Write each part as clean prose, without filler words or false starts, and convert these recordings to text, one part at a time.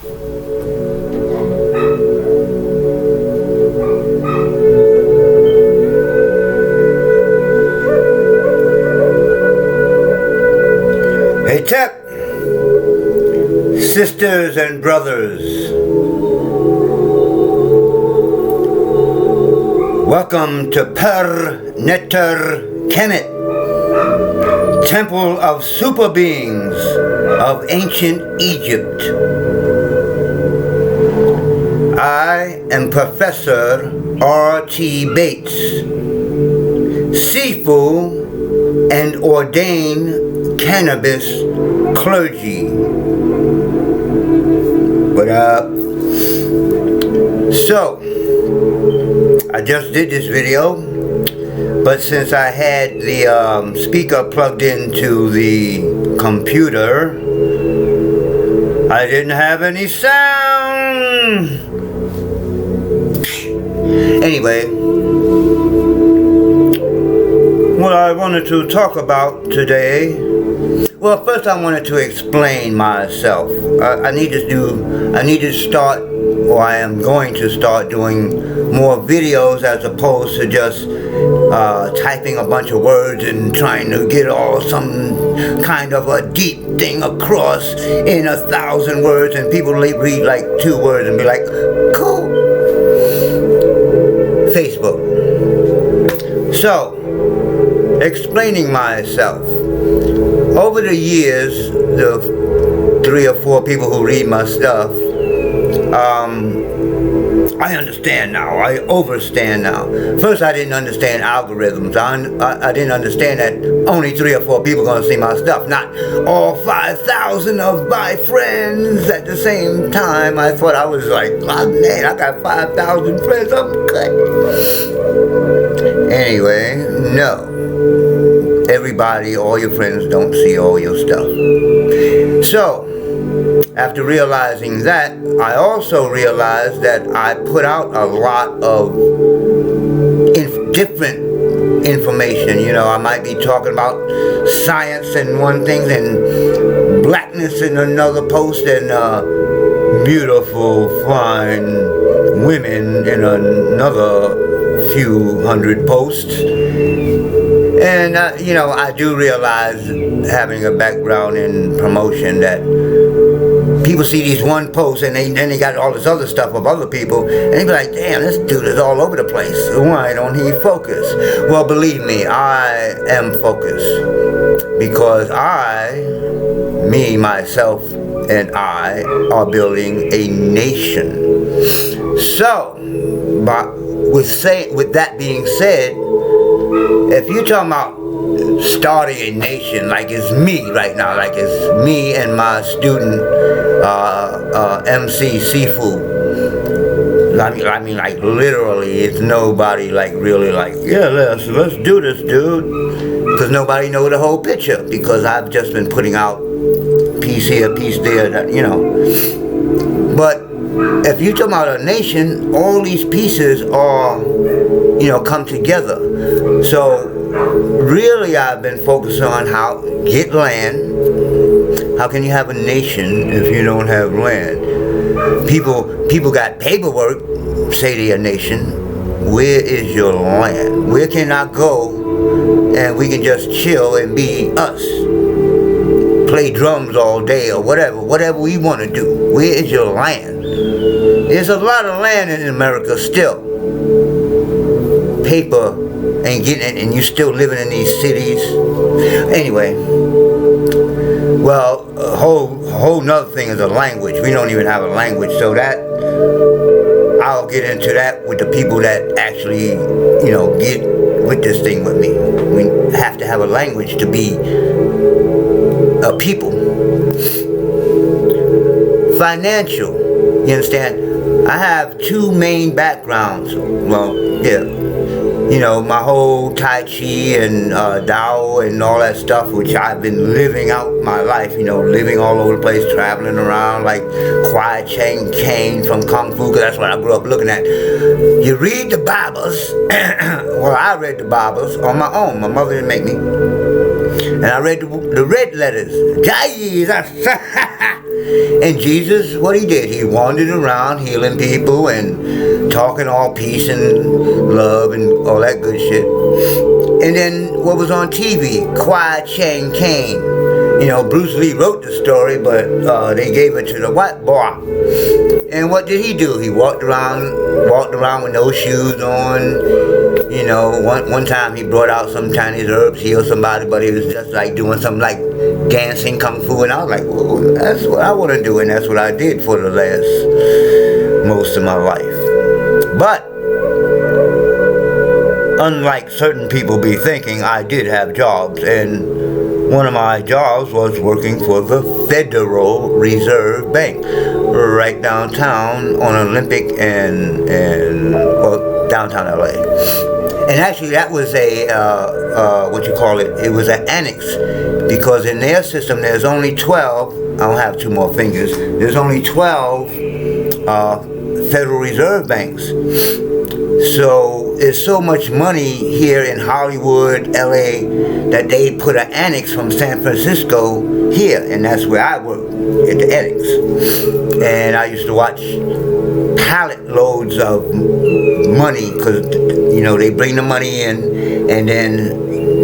Hey Tech, sisters and brothers, welcome to Per Neter Kemet, Temple of Super Beings of Ancient Egypt. I am Professor R.T. Bates, Sifu and ordained cannabis clergy. What up? So, I just did this video, but since I had the speaker plugged into the computer, I didn't have any sound. Anyway, what I wanted to talk about today, well, first I wanted to explain myself. I am going to start doing more videos as opposed to just typing a bunch of words and trying to get some kind of a deep thing across in 1,000 words, and people read like 2 words and be like, cool. Facebook. So, explaining myself. Over the years, the 3 or 4 people who read my stuff, I understand now. I overstand now. First, I didn't understand algorithms. I didn't understand that only 3 or 4 people are going to see my stuff, not all 5,000 of my friends at the same time. I thought I was like, oh man, I got 5,000 friends, I'm good. Anyway, no. Everybody, all your friends don't see all your stuff. So, after realizing that, I also realized that I put out a lot of different information. You know, I might be talking about science in one thing, and blackness in another post, and beautiful, fine women in another few hundred posts. And, you know, I do realize, having a background in promotion, that people see these one posts and then they got all this other stuff of other people, and they be like, damn, this dude is all over the place. Why don't he focus? Well, believe me, I am focused, because me, myself, and I are building a nation. So, with that being said, if you're talking about starting a nation, like it's me right now, like it's me and my student, MC Sifu. I mean, like literally, it's nobody like really like, yeah, let's do this, dude. Because nobody knows the whole picture, because I've just been putting out piece here, piece there, you know. But if you're talking about a nation, all these pieces are, you know, come together. So really, I've been focusing on how to get land. How can you have a nation if you don't have land? People got paperwork, say they're a nation. Where is your land? Where can I go and we can just chill and be us? Play drums all day or whatever we want to do. Where is your land? There's a lot of land in America still. Paper ain't getting it, and you still living in these cities. Anyway, well, a whole nother thing is a language. We don't even have a language, so that I'll get into that with the people that actually, you know, get with this thing with me. We have to have a language to be a people. Financial, you understand? I have 2 main backgrounds. Well, yeah. You know, my whole Tai Chi and Tao and all that stuff, which I've been living out my life, you know, living all over the place, traveling around like Kwai Chang Caine from Kung Fu, because that's what I grew up looking at. You read the Bibles, well, I read the Bibles on my own. My mother didn't make me. And I read the red letters. Jesus. And Jesus, what he did, he wandered around healing people and talking all peace and love and all that good shit. And then what was on TV? Kwai Chang Caine. You know, Bruce Lee wrote the story, but they gave it to the white boy. And what did he do? He walked around with no shoes on. You know, one time he brought out some Chinese herbs, healed somebody, but he was just like doing some like dancing kung fu, and I was like, whoa, that's what I want to do, and that's what I did for the most of my life. But unlike certain people be thinking, I did have jobs, and one of my jobs was working for the Federal Reserve Bank, right downtown on Olympic and downtown LA. And actually that was a, it was an annex, because in their system there's only 12, I don't have two more fingers, there's only 12 Federal Reserve Banks. So there's so much money here in Hollywood, LA, that they put an annex from San Francisco here, and that's where I work, at the annex. And I used to watch pallet loads of money, because, you know, they bring the money in, and then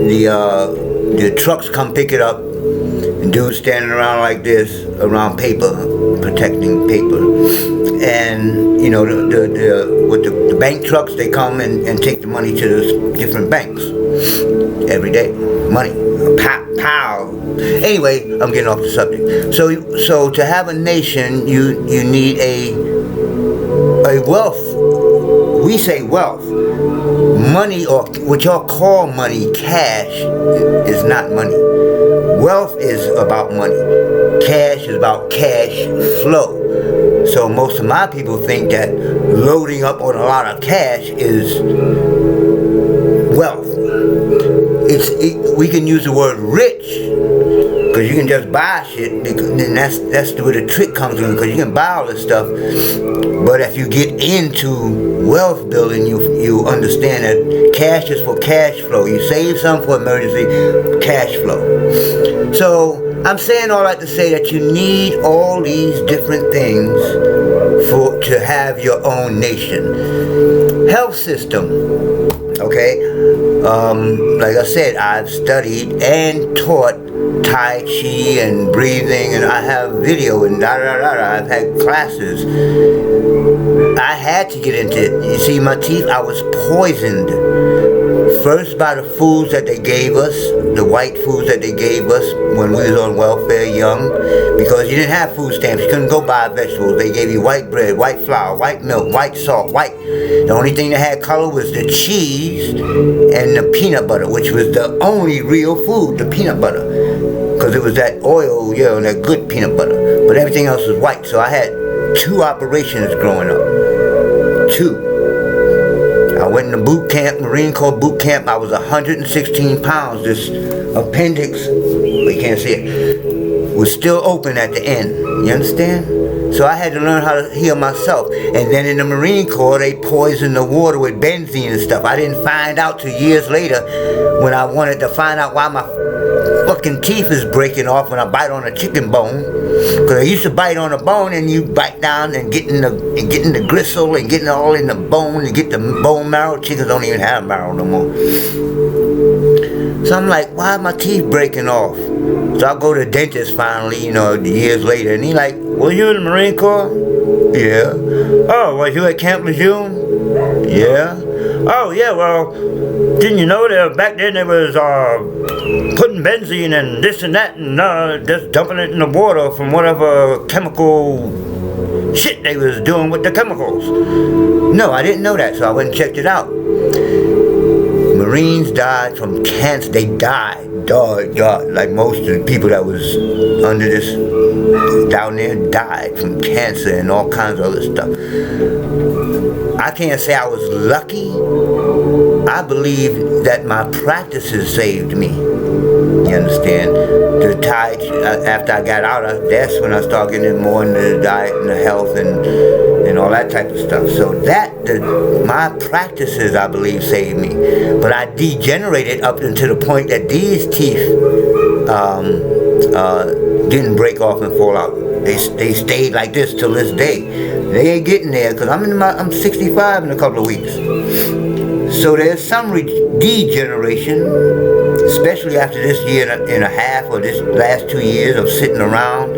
the trucks come pick it up, and dudes standing around like this, around paper, protecting paper. And, you know, with the bank trucks, they come and take the money to the different banks every day. Money, pow. Anyway, I'm getting off the subject. So to have a nation, you need a wealth. We say wealth. Money, or what y'all call money, cash, is not money. Wealth is about money. Cash is about cash flow. So most of my people think that loading up on a lot of cash is wealth. We can use the word rich, because you can just buy shit, and that's where the trick comes in, because you can buy all this stuff. But if you get into wealth building, you understand that cash is for cash flow. You save some for emergency cash flow. So I'm saying all that to say that you need all these different things to have your own nation. Health system, okay? Like I said, I've studied and taught Tai Chi and breathing, and I have video and I've had classes. I had to get into it. You see, my teeth, I was poisoned. First by the foods that they gave us, the white foods that they gave us when we was on welfare young, because you didn't have food stamps, you couldn't go buy vegetables. They gave you white bread, white flour, white milk, white salt, white. The only thing that had color was the cheese and the peanut butter, which was the only real food, the peanut butter, because it was that oil, you know, that good peanut butter. But everything else was white. So I had 2 operations growing up. 2. I went into boot camp, Marine Corps boot camp. I was 116 pounds. This appendix, we can't see it, was still open at the end. You understand? So I had to learn how to heal myself. And then in the Marine Corps, they poisoned the water with benzene and stuff. I didn't find out till years later, when I wanted to find out why my fucking teeth is breaking off when I bite on a chicken bone. Because I used to bite on a bone, and you bite down and getting the gristle and getting all in the bone and get the bone marrow. Chickens don't even have marrow no more. So I'm like, why are my teeth breaking off? So I go to the dentist finally, you know, years later, and he like, were you in the Marine Corps? Yeah. Oh, was you at Camp Lejeune? Yeah. Oh, yeah, well, didn't you know that back then they was putting benzene and this and that, and just dumping it in the water from whatever chemical shit they was doing with the chemicals? No, I didn't know that, so I went and checked it out. Marines died from cancer. They died, like most of the people that was under this down there died from cancer and all kinds of other stuff. I can't say I was lucky. I believe that my practices saved me. You understand? The tide, after I got out, that's when I started getting more into the diet and the health and all that type of stuff. So my practices, I believe, saved me. But I degenerated up until the point that these teeth didn't break off and fall out. They stayed like this till this day. They ain't getting there because I'm 65 in a couple of weeks. So there's some degeneration, especially after this year and a half or this last 2 years of sitting around,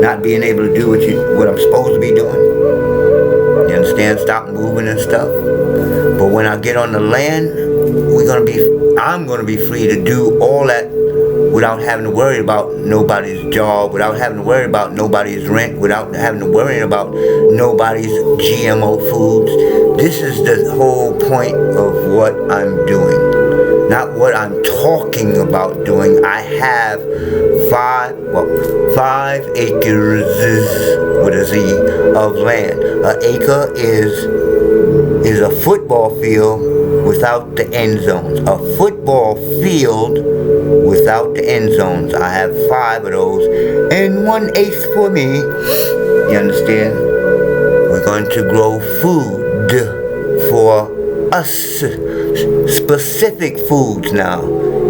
not being able to do what I'm supposed to be doing. You understand? Stop moving and stuff. But when I get on the land, I'm gonna be free to do all that without having to worry about nobody's job, without having to worry about nobody's rent, without having to worry about nobody's GMO foods. This is the whole point of what I'm doing, not what I'm talking about doing. I have 5 acres with a Z of land. An acre is a football field without the end zones. A football field without the end zones. I have 5 of those and 1/8 for me. You understand? We're going to grow food for us, specific foods now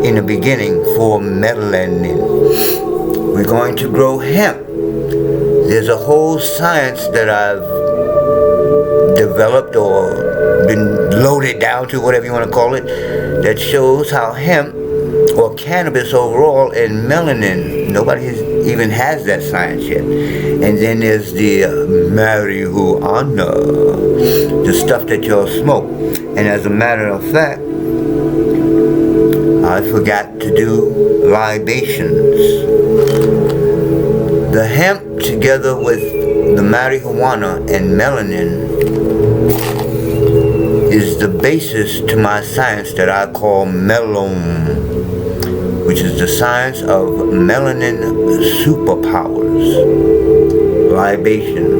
in the beginning for Mel-Anin. We're going to grow hemp. There's a whole science that I've developed or been loaded down to, whatever you want to call it, that shows how hemp or cannabis overall and melanin, nobody even has that science yet. And then there's the marijuana, the stuff that y'all smoke. And as a matter of fact, I forgot to do libations. The hemp together with the marijuana and melanin is the basis to my science that I call Mel-Om, which is the science of melanin superpowers, libations.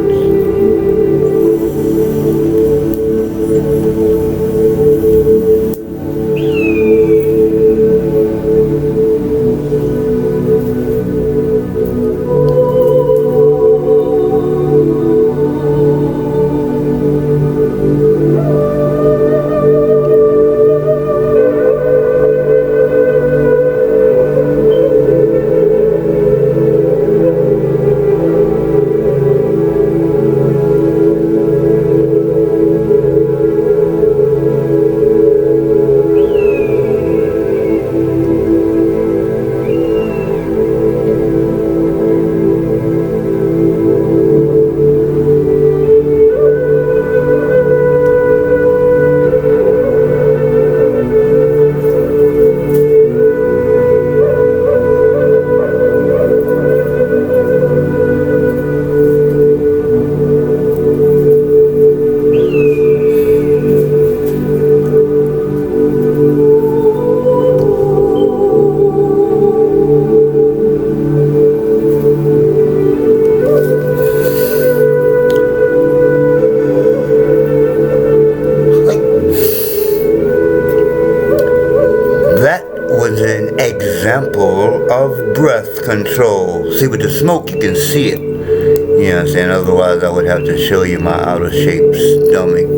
Example of breath control. See, with the smoke you can see it. You know what I'm saying? Otherwise I would have to show you my out of shape stomach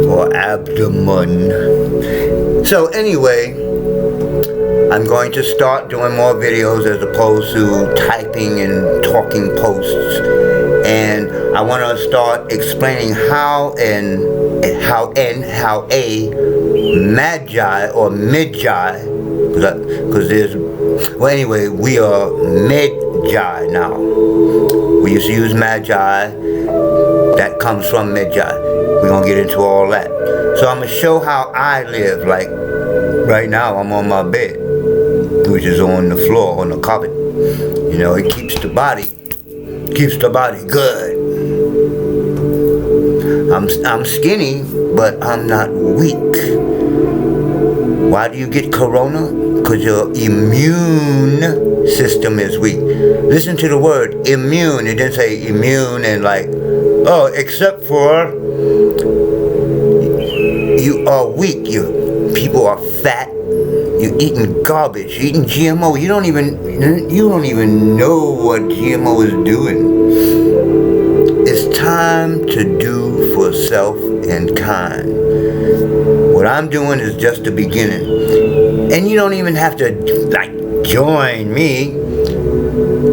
or abdomen. So anyway, I'm going to start doing more videos as opposed to typing and talking posts. And I want to start explaining how a magi or magi, because there's, well anyway, we are magi now. We used to use magi, that comes from magi. We're going to get into all that. So I'm going to show how I live. Like right now I'm on my bed, which is on the floor, on the carpet. You know, it keeps the body good. I'm skinny, but I'm not weak. Why do you get corona? Because your immune system is weak. Listen to the word immune. It didn't say immune and like, oh, except for you are weak. People are fat. You're eating garbage. You're eating GMO. You don't even know what GMO is doing. It's time to do for self and kind. What I'm doing is just the beginning. And you don't even have to like join me.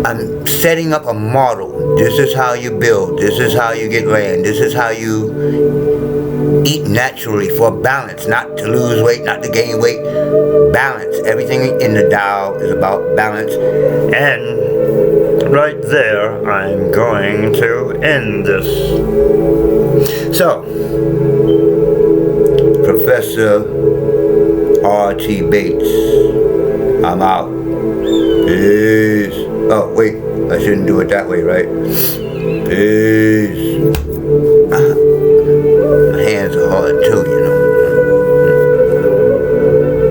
I'm setting up a model. This is how you build. This is how you get land. This is how you eat naturally for balance, not to lose weight, not to gain weight. Balance. Everything in the Tao is about balance. And right there, I'm going to end this. So, Professor R.T. Bates, I'm out. Peace. Oh, wait, I shouldn't do it that way, right? Peace. My hands are hard too, you know.